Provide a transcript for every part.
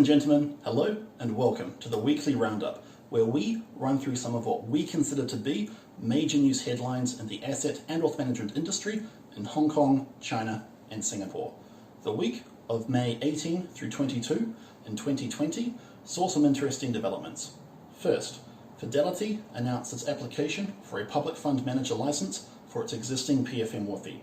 and gentlemen, hello and welcome to the weekly roundup, where we run through some of what we consider to be major news headlines in the asset and wealth management industry in Hong Kong, China and Singapore. The week of May 18 through 22 in 2020 saw some interesting developments. First, Fidelity announced its application for a public fund manager license for its existing PFM WFI.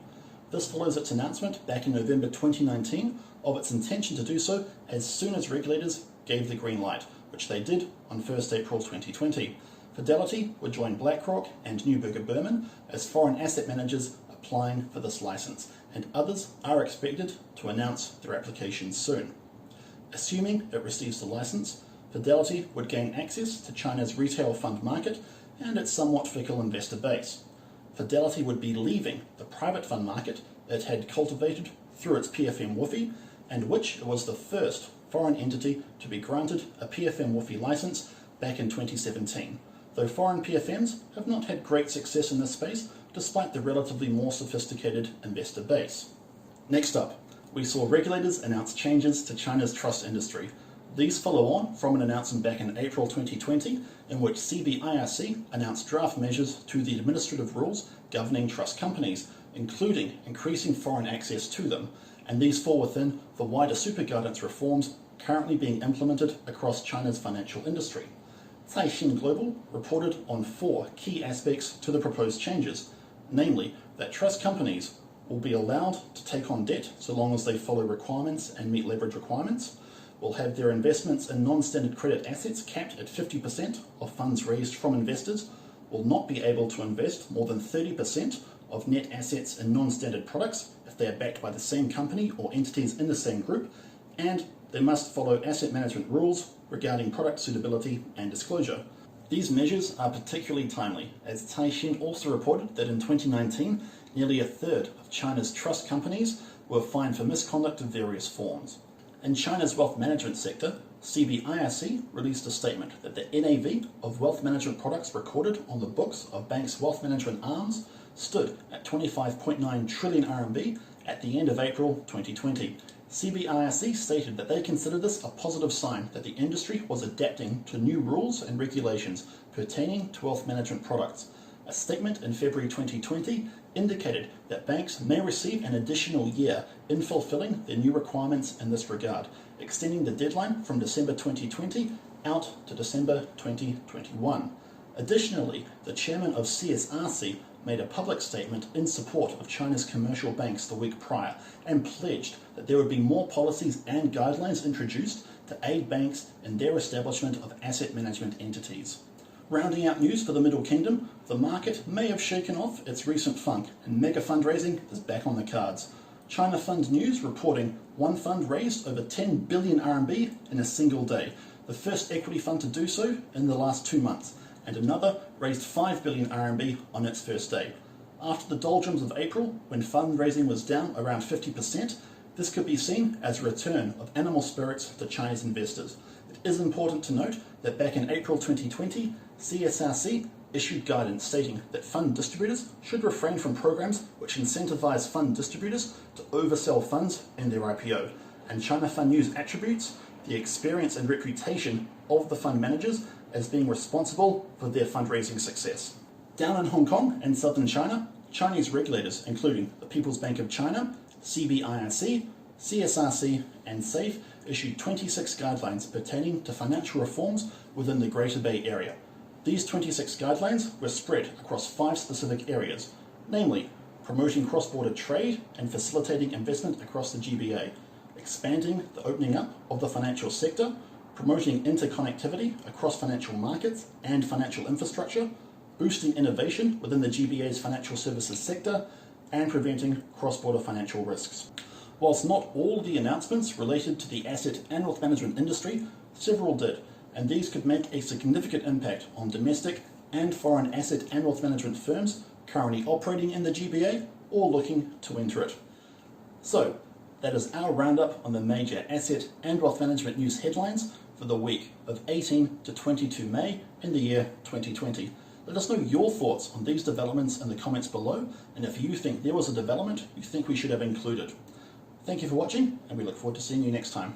This follows its announcement back in November 2019 of its intention to do so as soon as regulators gave the green light, which they did on 1st April 2020. Fidelity would join BlackRock and Neuberger Berman as foreign asset managers applying for this license, and others are expected to announce their applications soon. Assuming it receives the license, Fidelity would gain access to China's retail fund market and its somewhat fickle investor base. Fidelity would be leaving the private fund market it had cultivated through its PFM WFI, and which it was the first foreign entity to be granted a PFM WFI license back in 2017, though foreign PFMs have not had great success in this space despite the relatively more sophisticated investor base. Next up, we saw regulators announce changes to China's trust industry. These follow on from an announcement back in April 2020 in which CBIRC announced draft measures to the administrative rules governing trust companies, including increasing foreign access to them, and these fall within the wider super guidance reforms currently being implemented across China's financial industry. Caixin Global reported on 4 key aspects to the proposed changes, namely that trust companies will be allowed to take on debt so long as they follow requirements and meet leverage requirements, will have their investments in non-standard credit assets capped at 50% of funds raised from investors, will not be able to invest more than 30% of net assets in non-standard products if they are backed by the same company or entities in the same group, and they must follow asset management rules regarding product suitability and disclosure. These measures are particularly timely, as Caixin also reported that in 2019, nearly a third of China's trust companies were fined for misconduct of various forms. In China's wealth management sector, CBIRC released a statement that the NAV of wealth management products recorded on the books of banks' wealth management arms stood at 25.9 trillion RMB at the end of April 2020. CBIRC stated that they consider this a positive sign that the industry was adapting to new rules and regulations pertaining to wealth management products. A statement in February 2020 indicated that banks may receive an additional year in fulfilling their new requirements in this regard, extending the deadline from December 2020 out to December 2021. Additionally, the chairman of CSRC made a public statement in support of China's commercial banks the week prior and pledged that there would be more policies and guidelines introduced to aid banks in their establishment of asset management entities. Rounding out news for the Middle Kingdom, the market may have shaken off its recent funk and mega fundraising is back on the cards. China Fund News reporting one fund raised over 10 billion RMB in a single day, the first equity fund to do so in the last 2 months, and another raised 5 billion RMB on its first day. After the doldrums of April, when fundraising was down around 50%, this could be seen as a return of animal spirits to Chinese investors. It is important to note that back in April 2020, CSRC issued guidance stating that fund distributors should refrain from programs which incentivize fund distributors to oversell funds in their IPO, and China Fund News attributes the experience and reputation of the fund managers as being responsible for their fundraising success. Down in Hong Kong and southern China, Chinese regulators, including the People's Bank of China, CBIRC, CSRC, and SAFE, issued 26 guidelines pertaining to financial reforms within the Greater Bay Area. These 26 guidelines were spread across 5 specific areas, namely promoting cross-border trade and facilitating investment across the GBA, expanding the opening up of the financial sector, promoting interconnectivity across financial markets and financial infrastructure, boosting innovation within the GBA's financial services sector, and preventing cross-border financial risks. Whilst not all the announcements related to the asset and wealth management industry, several did, and these could make a significant impact on domestic and foreign asset and wealth management firms currently operating in the GBA or looking to enter it. So, that is our roundup on the major asset and wealth management news headlines for the week of 18 to 22 May in the year 2020. Let us know your thoughts on these developments in the comments below, and if you think there was a development you think we should have included. Thank you for watching, and we look forward to seeing you next time.